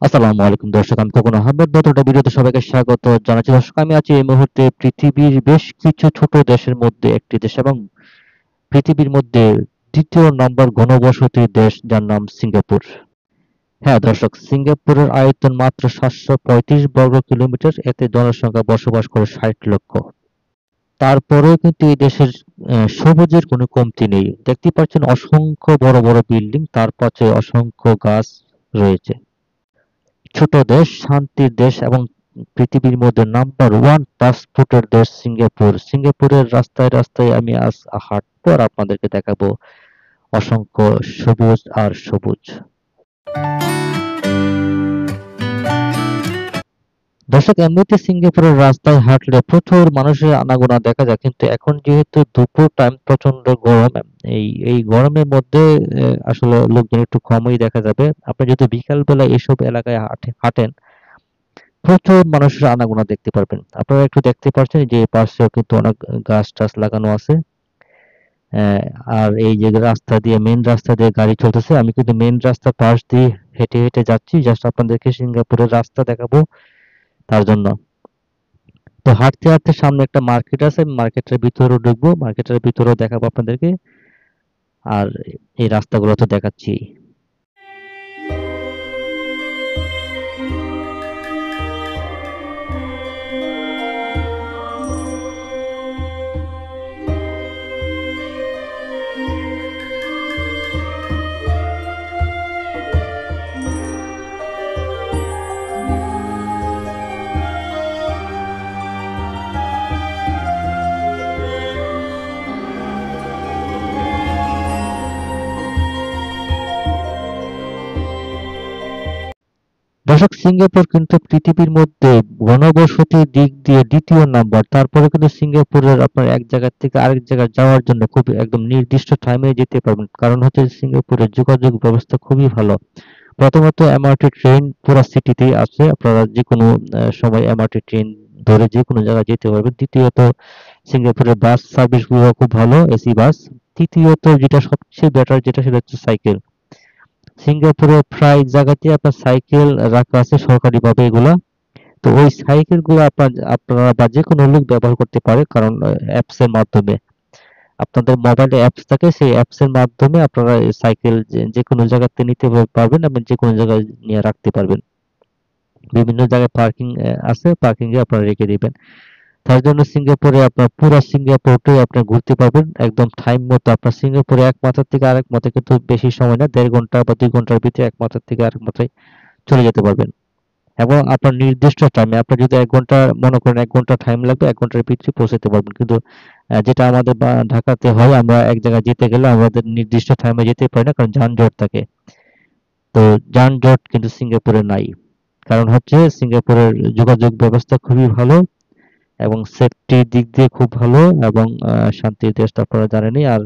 আসসালামু আলাইকুম দর্শক, আমি খোকন আহমেদ। নতুন একটা ভিডিওতে সবাইকে স্বাগত জানাচ্ছি। দর্শক, আমি আছি এই মুহূর্তে পৃথিবীর বেশ কিছু ছোট দেশের মধ্যে একটি দেশ এবং পৃথিবীর মধ্যে দ্বিতীয় নম্বর ঘনবসতির দেশ, যার নাম সিঙ্গাপুর। হ্যাঁ দর্শক, সিঙ্গাপুরের আয়তন মাত্র 735 বর্গ কিলোমিটার। এতে জনসংখ্যা বসবাস করে 60 লক্ষ। তারপরেও কিন্তু এই দেশের সবুজের কোনো কমতি নেই। দেখতে পাচ্ছেন অসংখ্য বড় বড় বিল্ডিং, তার পাশে অসংখ্য গাছ রয়েছে। ছোট দেশ, শান্তির দেশ এবং পৃথিবীর মধ্যে নাম্বার ওয়ান পাসপোর্টের দেশ সিঙ্গাপুর। সিঙ্গাপুরের রাস্তায় রাস্তায় আমি আজ হাঁটবো আর আপনাদেরকে দেখাবো অসংখ্য সবুজ আর সবুজ। দর্শক, এমনিতে সিঙ্গাপুরের রাস্তায় হাঁটলে প্রচুর মানুষের আনাগোনা দেখা যায়, কিন্তু এখন যেহেতু দুপুর টাইম, প্রচন্ড গরম। এই গরমের মধ্যে আসলে লোকজন একটু কমই দেখা যাবে। আপনি যদি বিকাল বেলা এসব এলাকায় হাঁটেন, প্রচুর মানুষের আনাগোনা দেখতে পারবেন। আপনারা একটু দেখতে পাচ্ছেন যে পাশেও কিন্তু অনেক গাছ টাছ লাগানো আছে। আহ, আর এই যে রাস্তা দিয়ে, মেন রাস্তা দিয়ে গাড়ি চলতেছে। আমি কিন্তু মেন রাস্তার পাশ দিয়ে হেঁটে হেঁটে যাচ্ছি, জাস্ট আপনাদেরকে সিঙ্গাপুরের রাস্তা দেখাবো তার জন্য। তো হাঁটতে হাঁটতে সামনে একটা মার্কেট আছে, মার্কেটের ভিতরেও ঢুকবো, মার্কেটের ভিতরেও দেখাবো আপনাদেরকে। আর এই রাস্তাগুলো তো দেখাচ্ছি। দর্শক, সিঙ্গাপুর কিন্তু পৃথিবীর মধ্যে ঘনবসতির দিক দিয়ে দ্বিতীয় নাম্বার। তারপরে কিন্তু সিঙ্গাপুরের আপনার এক জায়গা থেকে আরেক জায়গায় যাওয়ার জন্য খুব একদম নির্দিষ্ট টাইমে যেতে পারবেন, কারণ হচ্ছে সিঙ্গাপুরের যোগাযোগ ব্যবস্থা খুবই ভালো। প্রথমত এমআরটি ট্রেন পুরো সিটিতেই আছে, আপনারা যে কোনো সময় এমআরটি ট্রেন ধরে যে কোনো জায়গায় যেতে পারবেন। দ্বিতীয়ত সিঙ্গাপুরের বাস সার্ভিস গুলো খুব ভালো, এসি বাস। তৃতীয়ত যেটা সবচেয়ে বেটার, যেটা সেটা হচ্ছে সাইকেল। সিঙ্গাপুরে প্রায় জায়গাতে আপনার সাইকেল রাখা আছে সরকারিভাবে এগুলা। তো ওই সাইকেল গুলো আপনারা বা যে কোনো লোক ব্যবহার করতে পারে, কারণ অ্যাপস এর মাধ্যমে আপনাদের মোবাইলে অ্যাপস থাকে, সেই অ্যাপস এর মাধ্যমে আপনারা এই সাইকেল যে কোনো জায়গাতে নিতে পারবেন এবং যে কোনো জায়গায় নিয়ে রাখতে পারবেন। বিভিন্ন জায়গায় পার্কিং আছে, পার্কিং এ আপনারা রেখে দিবেন। তার জন্য সিঙ্গাপুরে আপনার পুরো সিঙ্গাপুরটাই আপনি ঘুরতে পারবেন একদম টাইম মতো। আপনার সিঙ্গাপুরে এক মাথা থেকে আরেক মাথা কিন্তু বেশি সময় না, 1.5 ঘন্টা বা 2 ঘন্টার ভিতরে এক মাথা থেকে আরেক মাথায় চলে যেতে পারবেন। এবং আপনার নির্দিষ্ট টাইমে, আপনার যদি 1 ঘন্টা মনে করেন, 1 ঘন্টা টাইম লাগবে, 1 ঘন্টার ভিতরে পৌঁছাতে পারবেন। কিন্তু যেটা আমাদের ঢাকাতে হয়, আমরা এক জায়গায় যেতে গেলে আমাদের নির্দিষ্ট টাইমে যেতে পারি না, কারণ যানজট থাকে। তো যানজট কিন্তু সিঙ্গাপুরে নাই। কারণ হচ্ছে সিঙ্গাপুরের যোগাযোগ ব্যবস্থা খুবই ভালো এবং সেফটির দিক দিয়ে খুব ভালো এবং শান্তির দেশ তো আপনারা জানেনই। আর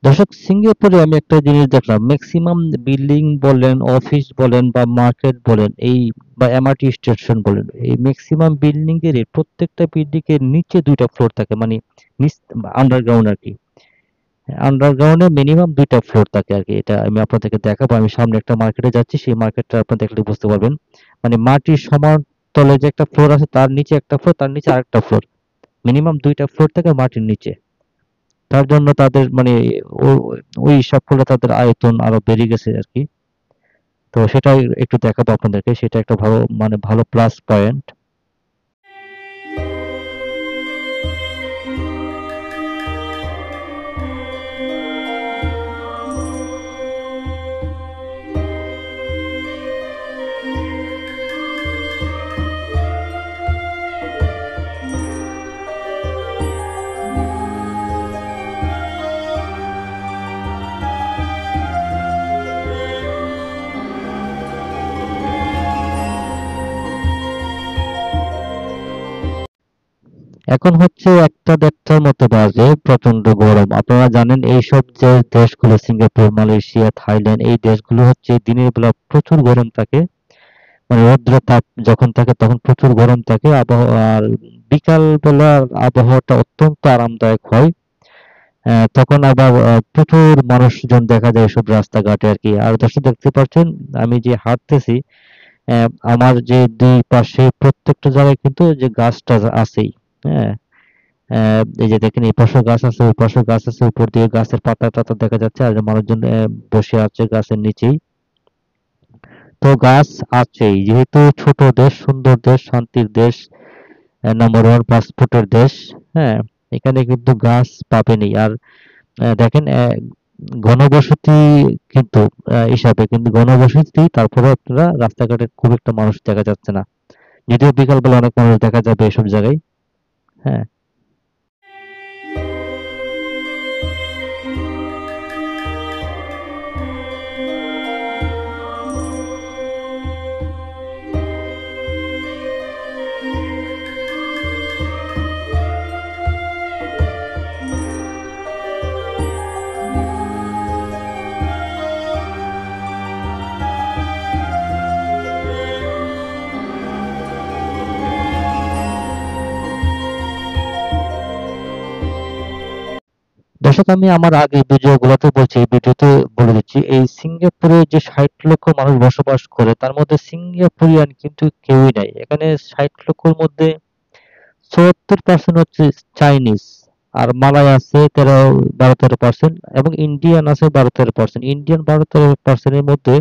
দর্শক, সিঙ্গাপুরে আমি একটা জিনিস দেখলাম, ম্যাক্সিমাম বিল্ডিং বলেন, অফিস বলেন বা মার্কেট বলেন, এই বা এমআরটি স্টেশন বলেন, এই ম্যাক্সিমাম বিল্ডিং এর প্রত্যেকটা বিল্ডিং এর নিচে 2টা ফ্লোর থাকে, মানে নিচ, আন্ডারগ্রাউন্ড আর কি। আন্ডারগ্রাউন্ডে মিনিমাম 2টা ফ্লোর থাকে আর কি। এটা আমি আপনাদেরকে দেখাবো। আমি সামনে একটা মার্কেটে যাচ্ছি, সেই মার্কেটটা আপনারা দেখলে বুঝতে পারবেন। মানে মাটির সমান তলে যে একটা ফ্লোর আছে, তার নিচে একটা ফ্লোর, তার নিচে আরেকটা ফ্লোর, মিনিমাম 2টা ফ্লোর থাকে মাটির নিচে। তার জন্য তাদের মানে ওই সব ফলে তাদের আয়তন আরো বেড়ে গেছে আর কি। তো সেটাই একটু দেখাবো আপনাদেরকে, সেটা একটা ভালো, মানে ভালো প্লাস পয়েন্ট। এখন হচ্ছে 1টা 1:30টার মতো বাজে, প্রচন্ড গরম। আপনারা জানেন এইসব যে দেশগুলো সিঙ্গাপুর, মালয়েশিয়া, থাইল্যান্ড, এই দেশগুলো হচ্ছে দিনের বেলা প্রচুর গরম থাকে, মানে রৌদ্র তাপ যখন থাকে তখন প্রচুর গরম থাকে আবহাওয়া, আর বিকাল বেলার আবহাওয়াটা অত্যন্ত আরামদায়ক হয়। তখন আবার প্রচুর মানুষজন দেখা যায় সব রাস্তাঘাটে আর কি। আর দর্শক দেখতে পাচ্ছেন আমি যে হাঁটতেছি, আমার যে দুই পাশে প্রত্যেকটা জায়গায় কিন্তু যে গাছটা আছেই। হ্যাঁ, এই যে দেখেন এই পাশেও গাছ আছে, ওই পাশেও গাছ আছে, উপর দিয়ে গাছের পাতা টাতা দেখা যাচ্ছে, আর মানুষজন বসে আছে গাছের নিচেই। তো গাছ আছেই, যেহেতু ছোট দেশ, সুন্দর দেশ, শান্তির দেশ, নাম্বার 1 পাসপোর্টের দেশ। হ্যাঁ, এখানে কিন্তু গাছ পাবেনই। আর দেখেন ঘনবসতি কিন্তু হিসাবে কিন্তু ঘনবসতি, তারপরে আপনারা রাস্তাঘাটে খুব একটা মানুষ দেখা যাচ্ছে না, যদিও বিকালবেলা অনেক মানুষ দেখা যাবে এসব জায়গায়। হ্যাঁ, দর্শক আমি আমার আগে ভিডিওগুলোতে বলছি, এই ভিডিওতে বলে দিচ্ছি, এই সিঙ্গাপুরে যে 60 লক্ষ মানুষ বসবাস করে তার মধ্যে সিঙ্গাপুরিয়ান কিন্তু কেউই নাই। এখানে 60 লক্ষর মধ্যে 74% হচ্ছে চাইনিজ, আর মালয় আছে 12-13%, এবং ইন্ডিয়ান আছে 12-13%। ইন্ডিয়ান 12-13%-এর মধ্যে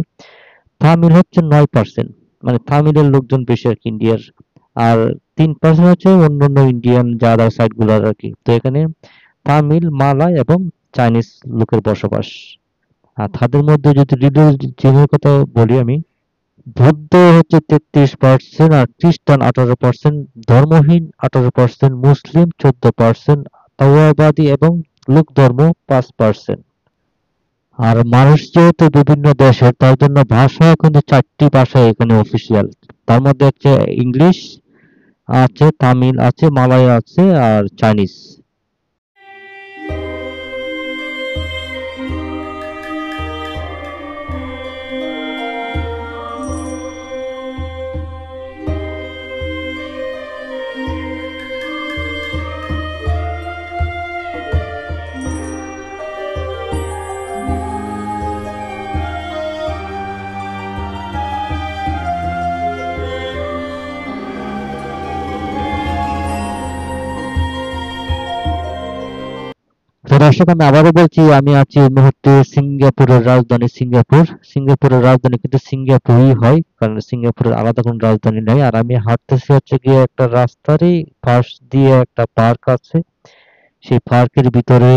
তামিল হচ্ছে 9%, মানে তামিলের লোকজন বেশি আর কি ইন্ডিয়ার। আর 3% হচ্ছে অন্যান্য ইন্ডিয়ান যা আদার সাইড গুলার আর কি। তো এখানে তামিল, মালয় এবং চাইনিজ লোকের বসবাস। আর তাদের মধ্যে যদি রিলিজিয়নের কথা বলি আমি, বৌদ্ধ হচ্ছে 33%, আর খ্রিস্টান 18%, ধর্মহীন 18%, মুসলিম 14%, তাওয়াবাদী এবং লোক ধর্ম 5%। আর মানুষ যেহেতু বিভিন্ন দেশের, তার জন্য ভাষা কিন্তু 4টি ভাষা এখানে অফিসিয়াল। তার মধ্যে হচ্ছে ইংলিশ আছে, তামিল আছে, মালয় আছে, আর চাইনিজ। তো দর্শক আমি আবারও বলছি, আমি আছি এই মুহূর্তে সিঙ্গাপুরের রাজধানী সিঙ্গাপুর। সিঙ্গাপুরের রাজধানী কিন্তু সিঙ্গাপুরই হয়, কারণ সিঙ্গাপুরের আলাদা কোনো রাজধানী নাই। আর আমি হাঁটতেছি হচ্ছে গিয়ে একটা রাস্তারই পাশ দিয়ে একটা পার্ক আছে, সেই পার্কের ভিতরে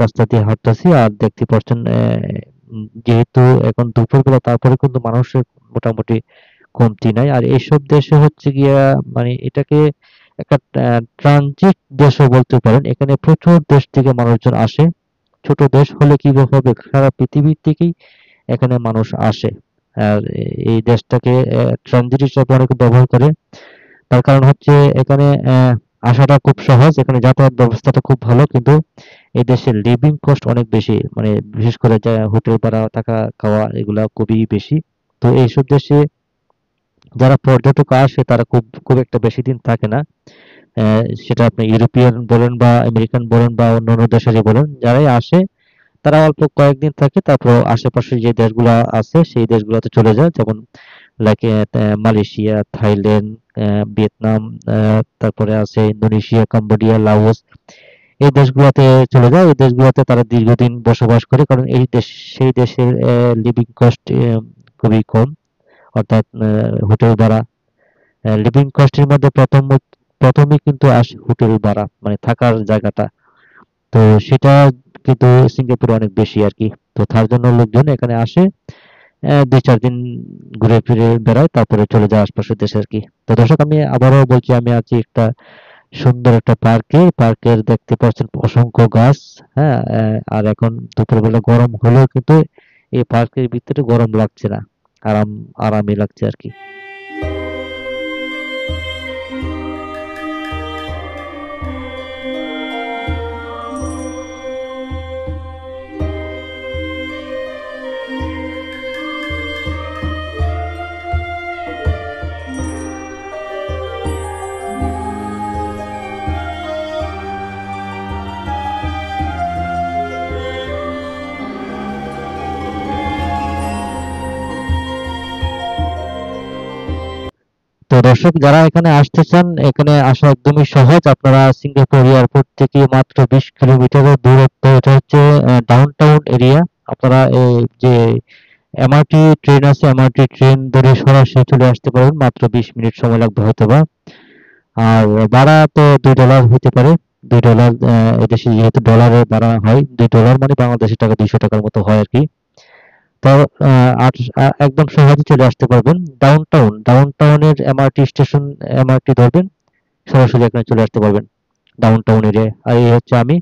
রাস্তা দিয়ে হাঁটতেছি। আর দেখতে পাচ্ছেন যেহেতু এখন দুপুরবেলা, তারপরে কিন্তু মানুষের মোটামুটি কমতি নাই। আর এইসব দেশে হচ্ছে গিয়া মানে এটাকে একটা ট্রানজিট দেশও বলতে পারেন। এখানে প্রচুর দেশ থেকে মানুষজন আসে। ছোট দেশ হলে কি হবে, সারা পৃথিবীর থেকেই এখানে মানুষ আসে। আর এই দেশটাকে ট্রানজিট হিসাবে অনেকে ব্যবহার করে। তার কারণ হচ্ছে এখানে আসাটা খুব সহজ, এখানে যাতায়াত ব্যবস্থাটা খুব ভালো, কিন্তু এই দেশের লিভিং কস্ট অনেক বেশি, মানে বিশেষ করে যা হোটেল ভাড়া, থাকা খাওয়া এগুলা খুবই বেশি। তো এইসব দেশে যারা পর্যটক আসে তারা খুব খুব একটা বেশি দিন থাকে না। সেটা আপনি ইউরোপিয়ান বলেন বা আমেরিকান বলেন বা অন্যান্য দেশেরই বলেন, যারাই আসে তারা অল্প কয়েকদিন থাকে, তারপর আশেপাশে যে দেশগুলো আছে সেই দেশগুলোতে চলে যায়। যেমন লাইক মালয়েশিয়া, থাইল্যান্ড, ভিয়েতনাম, তারপরে আছে ইন্দোনেশিয়া, কম্বোডিয়া, লাওস, এই দেশগুলোতে চলে যায়। এই দেশগুলোতে তারা দীর্ঘদিন বসবাস করে, কারণ এই দেশ সেই দেশের লিভিং কস্ট খুবই কম। অর্থাৎ হোটেল ভাড়া, লিভিং কস্টের মধ্যে প্রথমেই কিন্তু আসে হোটেল ভাড়া, মানে থাকার জায়গাটা। তো সেটা কিন্তু সিঙ্গাপুরে অনেক বেশি আর কি। তো তার জন্য লোকজন এখানে আসে, 2-4 দিন ঘুরে ফিরে বেড়ায়, তারপরে চলে যায় আশপাশের দেশে আর কি। তো দর্শক আমি আবারও বলছি, আমি আছি একটা সুন্দর একটা পার্কে। পার্কের দেখতে পাচ্ছেন অসংখ্য গাছ। হ্যাঁ, আর এখন দুপুরবেলা গরম হলেও কিন্তু এই পার্কের ভিতরে গরম লাগছে না, আরামই লাগছে আর কি। দর্শক যারা এখানে আসতে চান, এখানে আসা একদমই সহজ। আপনারা সিঙ্গাপুর এয়ারপোর্ট থেকে মাত্র 20 কিলোমিটারের দূরত্ব। এটা হচ্ছে ডাউনটাউন এরিয়া। আপনারা এই যে এমআরটি ট্রেন আছে, এমআরটি ট্রেন ধরে সরাসরি চলে আসতে পারবেন, মাত্র 20 মিনিট সময় লাগবে হয়তোবা। আর ভাড়া তো $2 হতে পারে। $2 এদেশে যেহেতু ডলারে ভাড়া হয়, $2 মানে বাংলাদেশি টাকা 200 টাকার মতো হয় আর কি। তো একদম সহজে চলে আসতে পারবেন ডাউনটাউনের এমআরটি স্টেশন। এমআরটি ধরবেন, সরাসরি এখানে চলে আসতে পারবেন ডাউনটাউন এরিয়ায়। আর এই হচ্ছে আমি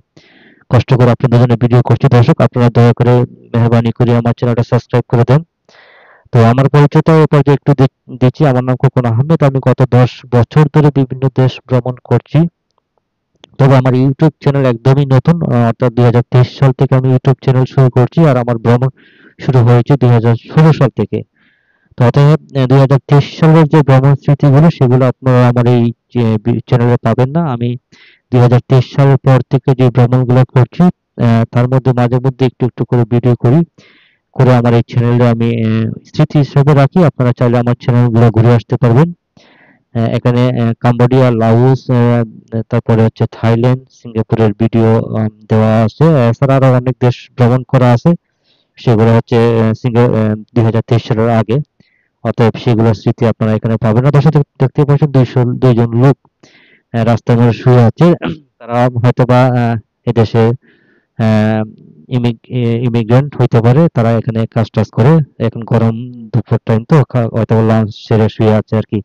কষ্ট করে আপনাদের জন্য ভিডিও করছি। দর্শক আপনারা দয়া করে মেহরবানি করে আমার চ্যানেলটা সাবস্ক্রাইব করে দেন। তো আমার পরিচয়টা এ পর্যায়ে একটু দিচ্ছি। আমার নাম খোকন আহমেদ। আমি গত 10 বছর ধরে বিভিন্ন দেশ ভ্রমণ করছি। তবে আমার ইউটিউব চ্যানেল একদমই নতুন, অর্থাৎ 2023 সাল থেকে আমি ইউটিউব চ্যানেল শুরু করছি। আর আমার ভ্রমণ শুরু হয়েছে 2016 সাল থেকে। তো অতএব 2023 সালের যে ভ্রমণ স্মৃতিগুলো সেগুলো আপনারা আমার এই চ্যানেলে পাবেন না। আমি 2023 সালের পর থেকে যে ভ্রমণগুলো করছি, তার মধ্যে মাঝে মধ্যে একটু একটু করে ভিডিও করে আমার এই চ্যানেলে আমি স্মৃতি হিসেবে রাখি। আপনারা চাইলে আমার চ্যানেলগুলো ঘুরে আসতে পারবেন। এখানে কাম্বোডিয়া, লাওস, তারপরে হচ্ছে থাইল্যান্ড, সিঙ্গাপুরের ভিডিও দেওয়া আছে। এছাড়া আরো অনেক দেশ ভ্রমণ করা আছে, সেগুলো হচ্ছে 2023 সালের আগে। অতএব সেগুলোর স্মৃতি আপনারা এখানে পাবেন না। দর্শক দেখতে পাচ্ছেন দুইজন লোক রাস্তার মধ্যে শুয়ে আছে। তারা হয়তোবা এদেশে ইমিগ্রেন্ট হইতে পারে। তারা এখানে কাজ টাজ করে। এখন গরম দুপুর টাইম, তো হয়তো লাঞ্চ সেরে শুয়ে আছে আর কি।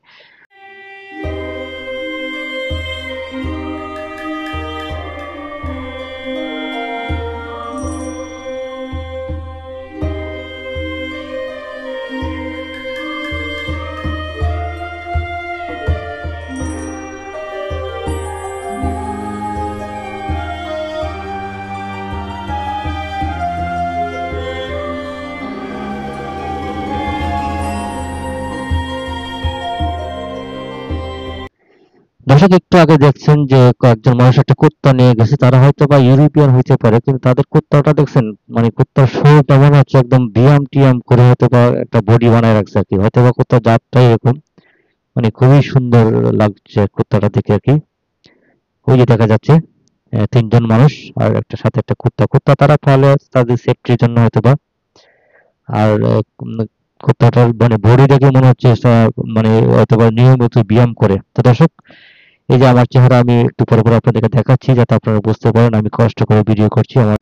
দর্শক একটু আগে দেখছেন যে কয়েকজন মানুষ একটা কুত্তা নিয়ে গেছে। তারা হয়তো বা ইউরোপিয়ান হইতে পারে, কিন্তু তাদের কুত্তাটা দেখছেন, মানে কুত্তার শোটা মনে হচ্ছে একদম ব্যায়াম টিয়াম করে হয়তো বা একটা বডি বানায় রাখছে আর কি। হয়তো বা কুত্তার জাতটাই এরকম, মানে খুবই সুন্দর লাগছে কুত্তাটা দেখে আর কি। ওই যে দেখা যাচ্ছে তিনজন মানুষ আর একটা সাথে একটা কুত্তা তারা পালে তাদের সেফটির জন্য হয়তো বা। আর কুত্তাটার মানে বডি দেখে মনে হচ্ছে মানে হয়তো বা নিয়মিত ব্যায়াম করে। তো দর্শক এই যে আমার চেহারা আমি একটু পরে পরে আপনাদেরকে দেখাচ্ছি, যাতে আপনারা বুঝতে পারেন আমি কষ্ট করে ভিডিও করছি। আমার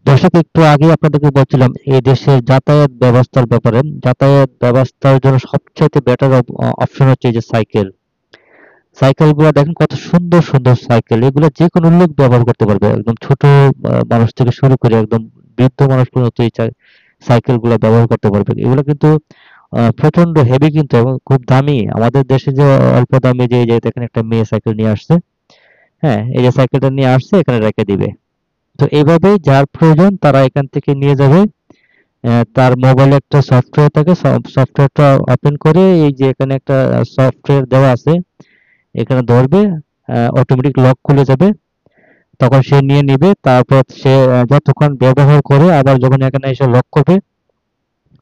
দর্শক একটু আগে আপনাদেরকে বলছিলাম এই দেশের যাতায়াত ব্যবস্থার ব্যাপারে। যাতায়াত ব্যবস্থার জন্য সবচাইতে বেটার অপশন হচ্ছে এই যে সাইকেল গুলো দেখেন, কত সুন্দর সুন্দর সাইকেল। এগুলো যে কোনো লোক ব্যবহার করতে পারবে, একদম ছোট মানুষ থেকে শুরু করে একদম বৃদ্ধ মানুষ পর্যন্ত এই সাইকেল গুলো ব্যবহার করতে পারবে। এগুলো কিন্তু প্রচন্ড হেভি কিন্তু, এবং খুব দামি। আমাদের দেশে যে অল্প দামি, যে এই যে দেখেন একটা মেয়ে সাইকেল নিয়ে আসছে। হ্যাঁ, এই যে সাইকেলটা নিয়ে আসছে এখানে রেখে দিবে। তো এইভাবে যার প্রয়োজন তারা এখান থেকে নিয়ে যাবে। তার মোবাইলে একটা সফটওয়্যার থাকে, সফটওয়্যারটা ওপেন করে এই যে এখানে একটা সফটওয়্যার দেওয়া আছে, এখানে ধরবে, অটোমেটিক লক খুলে যাবে। তখন সে নিয়ে নিবে। তারপর সে যতক্ষণ ব্যবহার করে, আবার যখন এখানে এসে লক করবে,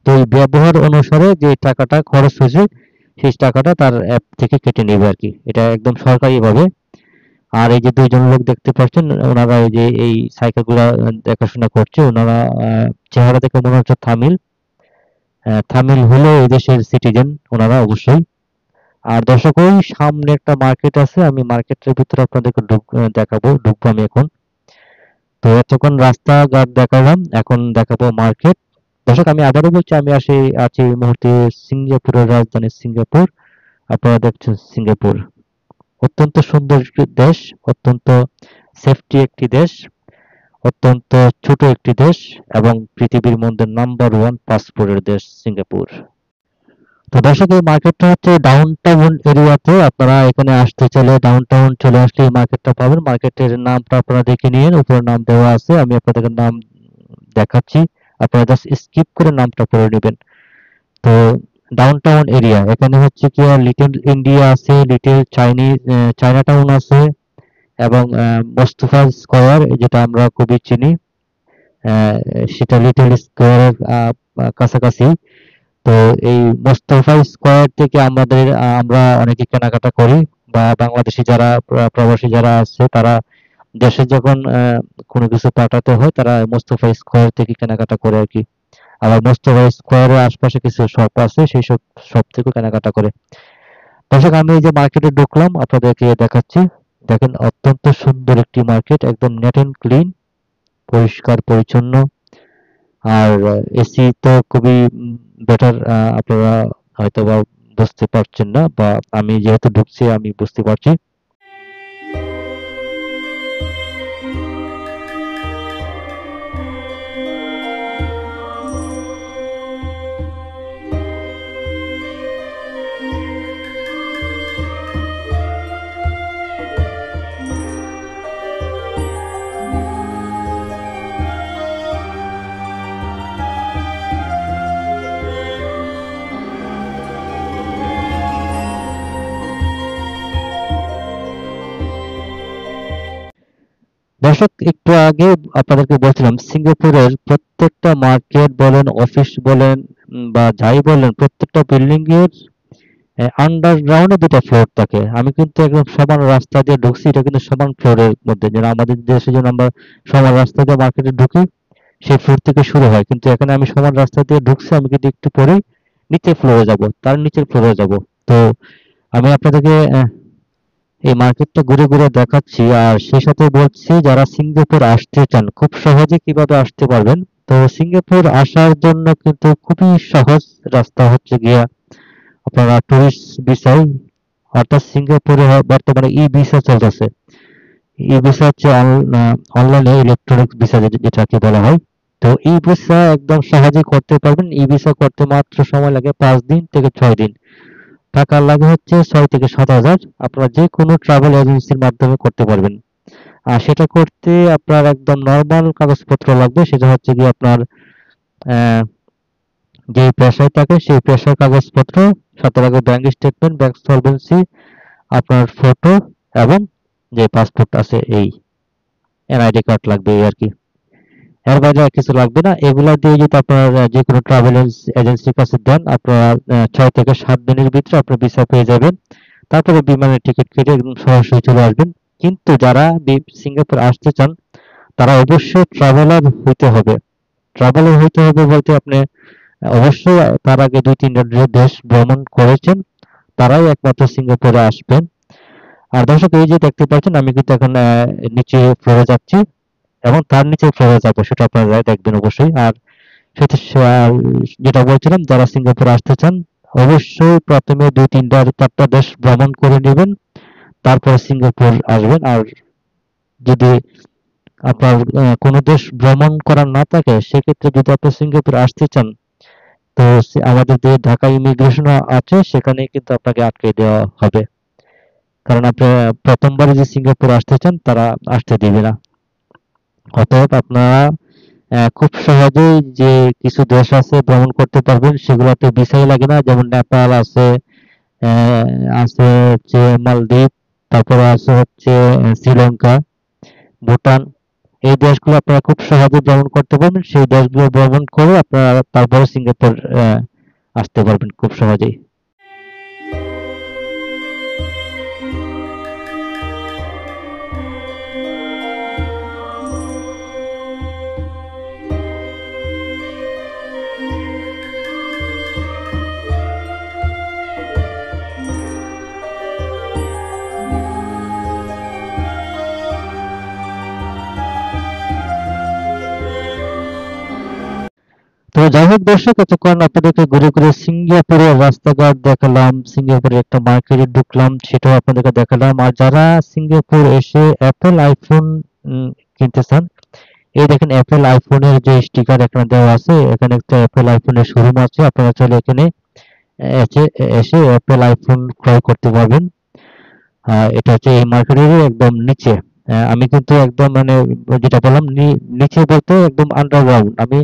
তো এই ব্যবহার অনুসারে যে টাকাটা খরচ হয়েছে সেই টাকাটা তার অ্যাপ থেকে কেটে নেবে আর কি। এটা একদম সরকারি ভাবে। আর এই যে দুইজন লোক দেখতে পাচ্ছেন, ওনারা এই যে এই সাইকেল গুলা দেখাশোনা করছে। ওনারা চেহারা দেখে মনে হচ্ছে তামিল। তামিল হলেও এই দেশের সিটিজেন ওনারা অবশ্যই। আর দর্শক ওই সামনে একটা মার্কেট আছে, আমি মার্কেটের ভিতরে আপনাদেরকে দেখাবো, ঢুকবো আমি এখন। তো এতক্ষণ রাস্তাঘাট দেখালাম, এখন দেখাবো মার্কেট। দর্শক আমি আবারও বলছি, আমি আছি এই মুহূর্তে সিঙ্গাপুরের রাজধানী সিঙ্গাপুর। আপনারা দেখছেন সিঙ্গাপুর, অত্যন্ত সুন্দর একটি দেশ, অত্যন্ত সেফটি একটি দেশ, অত্যন্ত ছোট একটি দেশ, এবং পৃথিবীর মধ্যে নাম্বার 1 পাসপোর্টের দেশ সিঙ্গাপুর। তো দর্শক এই মার্কেটটা হচ্ছে ডাউনটাউন এরিয়াতে। আপনারা এখানে আসতে চাইলে ডাউনটাউন চলে আসলে এই মার্কেটটা পাবেন। মার্কেটের নামটা আপনারা দেখে নিন, উপরে নাম দেওয়া আছে, আমি আপনাদেরকে নাম দেখাচ্ছি। আপনারা জাস্ট স্কিপ করে নামটা পড়ে নেবেন। তো ডাউনটাউন এরিয়া, এখানে হচ্ছে কি লিটল ইন্ডিয়া আছে, লিটল চাইনা টাউন আছে, এবং মোস্তফা স্কয়ার যেটা আমরা খুবই চিনি, আহ, সেটা লিটল স্কয়ারের কাছাকাছি। তো এই মোস্তফা স্কয়ার থেকে আমরা অনেকে কেনাকাটা করি, বা বাংলাদেশি যারা প্রবাসী যারা আছে তারা দেশে যখন কোনো কিছু পাঠাতে হয় তারা মোস্তফা স্কয়ার থেকে কেনাকাটা করে আর কি। আবার মোস্তফা স্কয়ারের আশপাশে কিছু শপ আছে, সেই সব শপ থেকে কেনাকাটা করে। দর্শক, আমি এই যে মার্কেটে ঢুকলাম আপনাদেরকে দেখাচ্ছি। দেখেন, অত্যন্ত সুন্দর একটি মার্কেট, একদম নেট এন্ড ক্লিন, পরিষ্কার পরিচ্ছন্ন। আর এসি তো খুবই বেটার। আপনারা হয়তো বা বুঝতে পারছেন না, বা আমি যেহেতু ঢুকছি আমি বুঝতে পারছি। দর্শক, একটু আগে আপনাদেরকে বলছিলাম সিঙ্গাপুরের প্রত্যেকটা মার্কেট বলেন, অফিস বলেন, বা যাই বলেন, প্রত্যেকটা বিল্ডিং এর আন্ডারগ্রাউন্ডে দুটো ফ্লোর থাকে। আমি কিন্তু একদম সমান রাস্তা দিয়ে ঢুকছি, এটা কিন্তু সমান ফ্লোরের মধ্যে। যেন আমাদের দেশে যেন আমরা সমান রাস্তা দিয়ে মার্কেটে ঢুকি, সেই ফ্লোর থেকে শুরু হয়, কিন্তু এখানে আমি সমান রাস্তা দিয়ে ঢুকছি, আমি কিন্তু একটু পরেই নিচের ফ্লোরে যাব, তার নিচের ফ্লোরে যাব। তো আমি আপনাদেরকে এই মার্কেটটা ঘুরে ঘুরে দেখাচ্ছি, আর সেই সাথে বলছি যারা সিঙ্গাপুর আসতে চান খুব সহজে কিভাবে আসতে পারবেন। তো সিঙ্গাপুর আসার জন্য কিন্তু খুবই সহজ রাস্তা হচ্ছে গিয়া আপনারা টুরিস্ট ভিসায়, অর্থাৎ সিঙ্গাপুরে বর্তমানে ই ভিসা চলতেছে। ই ভিসা হচ্ছে অনলাইনে ইলেকট্রনিক ভিসা যেটাকে বলা হয়। তো ই ভিসা একদম সহজেই করতে পারবেন। ই ভিসা করতে মাত্র সময় লাগে 5 দিন থেকে 6 দিন। টাকা লাগে হচ্ছে 6 থেকে 7 হাজার। আপনারা যে কোনো ট্রাভেল এজেন্সির মাধ্যমে করতে পারবেন। আর সেটা করতে আপনার একদম নর্মাল কাগজপত্র লাগবে, সেটা হচ্ছে কি আপনার আহ, যে পেশায় থাকে সেই পেশার কাগজপত্র, সাথে লাগবে ব্যাংক স্টেটমেন্ট, ব্যাংক সলভেন্সি, আপনার ফটো, এবং যে পাসপোর্ট আছে, এই এনআইডি কার্ড লাগবে, এই আর কি। এর বাইরে আর কিছু লাগবে না। এগুলা দিয়ে যদি আপনার যে কোনো ট্রাভেল এজেন্সির কাছে দেন, আপনার 6 থেকে 7 দিনের ভিতরে আপনার ভিসা পেয়ে যাবেন। তারপরে বিমানের টিকিট কেটে একদম সরাসরি চলে আসবেন। কিন্তু যারা সিঙ্গাপুর আসতে চান তারা অবশ্যই ট্রাভেলার হইতে হবে। ট্রাভেলার হইতে হবে বলতে আপনি অবশ্যই তার আগে 2-3টা দেশ ভ্রমণ করেছেন, তারাই একমাত্র সিঙ্গাপুরে আসবেন। আর দর্শক, এই যে দেখতে পাচ্ছেন আমি কিন্তু এখন নিচে ফ্লোরে যাচ্ছি, এবং তার নিচে ফ্লোরে যাবো, সেটা আপনারা দেখবেন অবশ্যই। আর সেটা যেটা বলছিলাম, যারা সিঙ্গাপুর আসতে চান অবশ্যই প্রথমে 2-3টা 4টা দেশ ভ্রমণ করে নেবেন, তারপর সিঙ্গাপুর আসবেন। আর যদি আপনার কোনো দেশ ভ্রমণ করার না থাকে, সেক্ষেত্রে যদি আপনি সিঙ্গাপুর আসতে চান, তো আমাদের যে ঢাকা ইমিগ্রেশন আছে সেখানে কিন্তু আপনাকে আটকে দেওয়া হবে। কারণ আপনি প্রথমবার যে সিঙ্গাপুর আসতে চান তারা আসতে দিবে না। অতএব আপনারা খুব সহজেই যে কিছু দেশ আছে ভ্রমণ করতে পারবেন, সেগুলোতে ভিসাই লাগে না। যেমন নেপাল আছে, আহ, আছে হচ্ছে মালদ্বীপ, তারপরে আছে হচ্ছে শ্রীলঙ্কা, ভুটান। এই দেশগুলো আপনারা খুব সহজে ভ্রমণ করতে পারবেন। সেই দেশগুলো ভ্রমণ করে আপনারা তারপরে সিঙ্গাপুর আসতে পারবেন খুব সহজেই। তো যাই হোক দর্শক, এতক্ষণ আপনাদেরকে ঘুরে ঘুরে সিঙ্গাপুরের রাস্তাঘাট দেখালাম, সিঙ্গাপুরের একটা মার্কেটে ঢুকলাম, সেটাও আপনাদেরকে দেখালাম। আর যারা সিঙ্গাপুর এসে অ্যাপেল আইফোন কিনতে চান, এই দেখেন অ্যাপেল আইফোনের যে স্টিকার এখানে দেওয়া আছে, এখানে একটা অ্যাপেল আইফোনের শোরুম আছে। আপনারা চাইলে এখানে এসে এসে অ্যাপেল আইফোন ক্রয় করতে পারবেন। এটা হচ্ছে এই মার্কেটের একদম নিচে। আমি কিন্তু একদম মানে যেটা বললাম নিচে বলতে একদম আন্ডারগ্রাউন্ড। আমি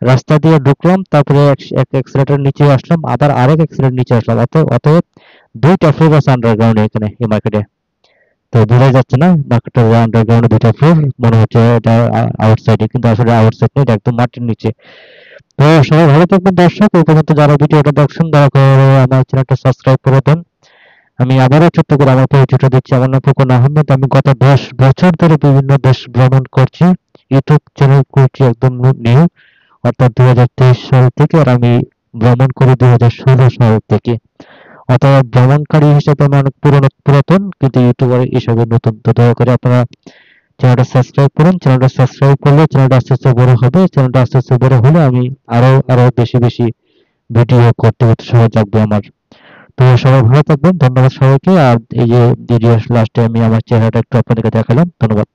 রাস্তা দিয়ে ঢুকলাম, তারপরে এক এক্সেলেটর নিচে আসলাম, আবার আরেক এক্সেলেটর নিচে আসলাম। অতএব 2টা ফ্লোর আছে আন্ডারগ্রাউন্ডে এখানে এই মার্কেটে। তো বোঝা যাচ্ছে না মার্কেটের আন্ডারগ্রাউন্ডে দুইটা ফ্লোর, মনে হচ্ছে এটা আউটসাইডে, কিন্তু আসলে আউটসাইড নেই, এটা একদম মাটির নিচে। তো সবাই ভালো থাকবেন দর্শক, এই পর্যন্ত যারা ভিডিওটা দেখছেন দয়া করে আমার চ্যানেলটা সাবস্ক্রাইব করে দেন। আমি আবারও ছোট্ট করে আমার পরিচয়টা দিচ্ছি। আমার নাম ফুকন আহমেদ। আমি গত 10 বছর ধরে বিভিন্ন দেশ ভ্রমণ করছি। ইউটিউব চ্যানেল করছি একদম নিউ, অর্থাৎ 2023 সাল থেকে, আর আমি ভ্রমণ করি 2016 সাল থেকে। অথবা ভ্রমণকারী হিসেবে আমি অনেক পুরাতন, কিন্তু ইউটিউবার হিসেবে নতুন। তো দয়া করে আপনারা চ্যানেলটা সাবস্ক্রাইব করুন। চ্যানেলটা সাবস্ক্রাইব করলে চ্যানেলটা আস্তে আস্তে বড় হবে। চ্যানেলটা আস্তে আস্তে বড় হলে আমি আরো আরো বেশি বেশি ভিডিও করতে সহজ লাগবে আমার। তো সবাই ভালো থাকবেন, ধন্যবাদ সবাইকে। আর এই যে ভিডিওর লাস্টে আমি আমার চেহারাটা একটু আপনাদেরকে দেখালাম। ধন্যবাদ।